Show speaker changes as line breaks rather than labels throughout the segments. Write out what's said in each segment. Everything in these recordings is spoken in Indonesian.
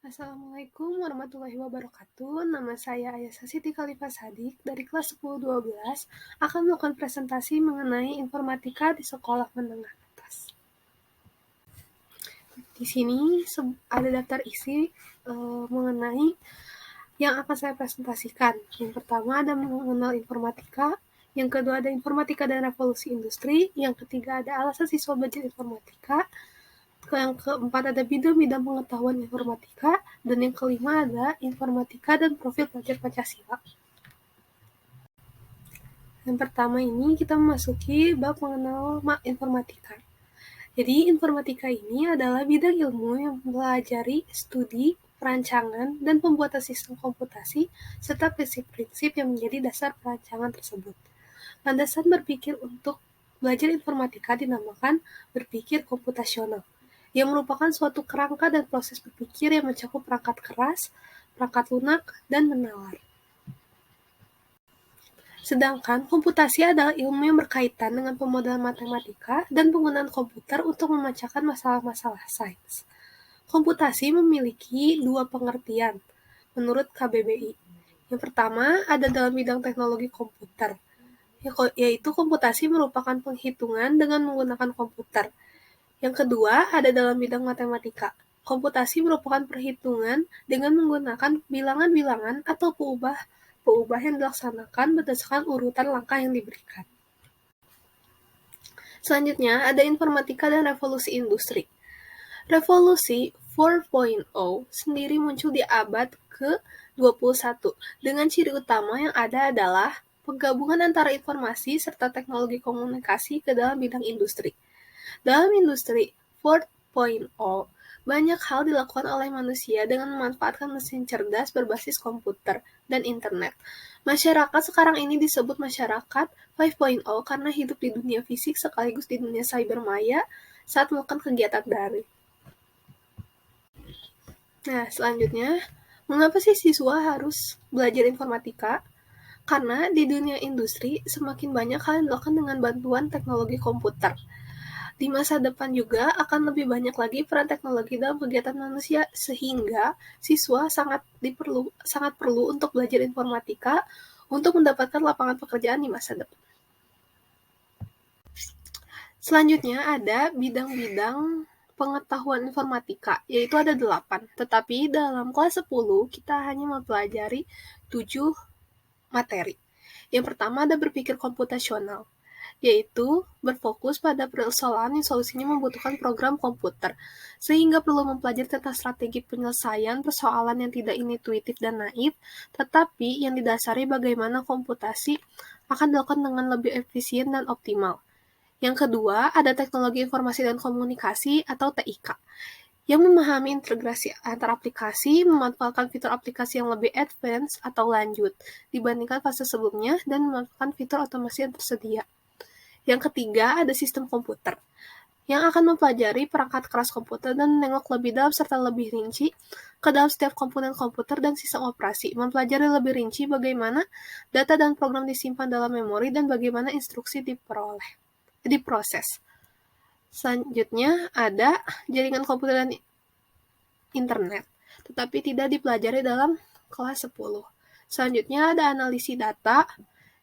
Assalamualaikum warahmatullahi wabarakatuh. Nama saya Ayasa Siti Khalifah Sadik dari kelas 10-12 akan melakukan presentasi mengenai informatika di sekolah menengah atas. Di sini ada daftar isi mengenai yang akan saya presentasikan. Yang pertama ada mengenal informatika, yang kedua ada informatika dan revolusi industri, yang ketiga ada alasan siswa belajar informatika, yang keempat ada bidang-bidang pengetahuan informatika, dan yang kelima ada informatika dan profil pelajar Pancasila. Yang pertama ini kita memasuki bab mengenal informatika. Jadi informatika ini adalah bidang ilmu yang mempelajari studi, perancangan, dan pembuatan sistem komputasi, serta prinsip-prinsip yang menjadi dasar perancangan tersebut. Landasan berpikir untuk belajar informatika dinamakan berpikir komputasional, yang merupakan suatu kerangka dan proses berpikir yang mencakup perangkat keras, perangkat lunak, dan menalar. Sedangkan komputasi adalah ilmu yang berkaitan dengan pemodelan matematika dan penggunaan komputer untuk memecahkan masalah-masalah sains. Komputasi memiliki dua pengertian menurut KBBI. Yang pertama ada dalam bidang teknologi komputer, yaitu komputasi merupakan penghitungan dengan menggunakan komputer. Yang kedua ada dalam bidang matematika. Komputasi merupakan perhitungan dengan menggunakan bilangan-bilangan atau peubah yang dilaksanakan berdasarkan urutan langkah yang diberikan. Selanjutnya ada informatika dan revolusi industri. Revolusi 4.0 sendiri muncul di abad ke-21 dengan ciri utama yang ada adalah penggabungan antara informasi serta teknologi komunikasi ke dalam bidang industri. Dalam industri 4.0, banyak hal dilakukan oleh manusia dengan memanfaatkan mesin cerdas berbasis komputer dan internet. Masyarakat sekarang ini disebut masyarakat 5.0 karena hidup di dunia fisik sekaligus di dunia cybermaya saat melakukan kegiatan daring. Nah, selanjutnya, mengapa sih siswa harus belajar informatika? Karena di dunia industri semakin banyak hal yang dilakukan dengan bantuan teknologi komputer. Di masa depan juga akan lebih banyak lagi peran teknologi dalam kegiatan manusia, sehingga siswa sangat perlu untuk belajar informatika untuk mendapatkan lapangan pekerjaan di masa depan. Selanjutnya ada bidang-bidang pengetahuan informatika, yaitu ada 8. Tetapi dalam kelas 10 kita hanya mempelajari 7 materi. Yang pertama ada berpikir komputasional, yaitu berfokus pada persoalan yang solusinya membutuhkan program komputer, sehingga perlu mempelajari tentang strategi penyelesaian persoalan yang tidak intuitif dan naif, tetapi yang didasari bagaimana komputasi akan dilakukan dengan lebih efisien dan optimal. Yang kedua, ada teknologi informasi dan komunikasi atau TIK, yang memahami integrasi antar aplikasi, memanfaatkan fitur aplikasi yang lebih advance atau lanjut dibandingkan fase sebelumnya, dan memanfaatkan fitur otomasi yang tersedia. Yang ketiga, ada sistem komputer, yang akan mempelajari perangkat keras komputer dan menengok lebih dalam serta lebih rinci ke dalam setiap komponen komputer dan sistem operasi, mempelajari lebih rinci bagaimana data dan program disimpan dalam memori dan bagaimana instruksi diproses. Selanjutnya ada jaringan komputer dan internet, tetapi tidak dipelajari dalam kelas 10. Selanjutnya ada analisis data,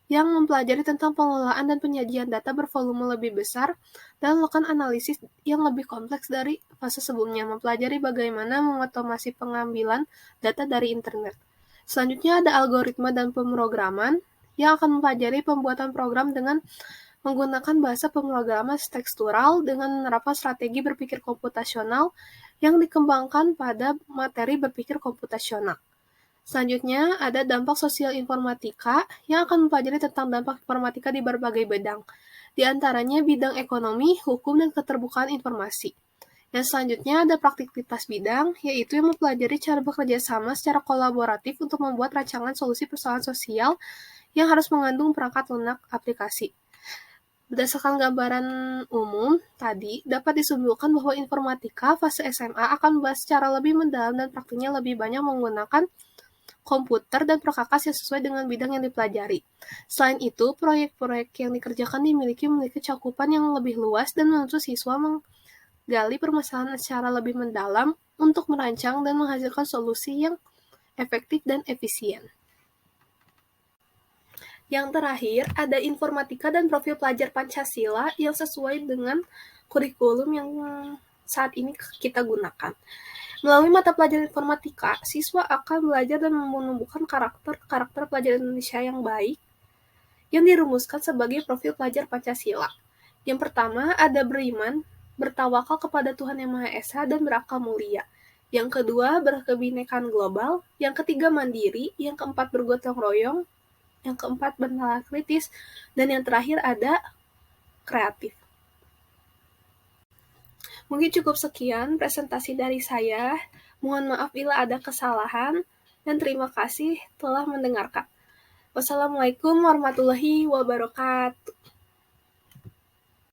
yang mempelajari tentang pengelolaan dan penyajian data bervolume lebih besar dan melakukan analisis yang lebih kompleks dari fase sebelumnya, mempelajari bagaimana mengotomasi pengambilan data dari internet. Selanjutnya ada algoritma dan pemrograman, yang akan mempelajari pembuatan program dengan menggunakan bahasa pemrograman tekstural dengan menerapkan strategi berpikir komputasional yang dikembangkan pada materi berpikir komputasional. Selanjutnya, ada dampak sosial informatika yang akan mempelajari tentang dampak informatika di berbagai bidang, di antaranya bidang ekonomi, hukum, dan keterbukaan informasi. Yang selanjutnya ada praktikalitas bidang, yaitu yang mempelajari cara bekerja sama secara kolaboratif untuk membuat rancangan solusi persoalan sosial yang harus mengandung perangkat lunak aplikasi. Berdasarkan gambaran umum tadi, dapat disimpulkan bahwa informatika fase SMA akan membahas secara lebih mendalam dan praktiknya lebih banyak menggunakan komputer dan perkakas yang sesuai dengan bidang yang dipelajari. Selain itu, proyek-proyek yang dikerjakan memiliki cakupan yang lebih luas dan menuntut siswa menggali permasalahan secara lebih mendalam untuk merancang dan menghasilkan solusi yang efektif dan efisien. Yang terakhir, ada informatika dan profil pelajar Pancasila yang sesuai dengan kurikulum yang saat ini kita gunakan. Melalui mata pelajaran informatika, siswa akan belajar dan menumbuhkan karakter pelajar Indonesia yang baik yang dirumuskan sebagai profil pelajar Pancasila. Yang pertama, ada beriman, bertawakal kepada Tuhan Yang Maha Esa, dan berakal mulia. Yang kedua, berkebinekaan global. Yang ketiga, mandiri. Yang keempat, bergotong royong. Yang keempat, bernalar kritis. Dan yang terakhir ada kreatif. Mungkin cukup sekian presentasi dari saya. Mohon maaf bila ada kesalahan, dan terima kasih telah mendengarkan. Wassalamualaikum warahmatullahi wabarakatuh.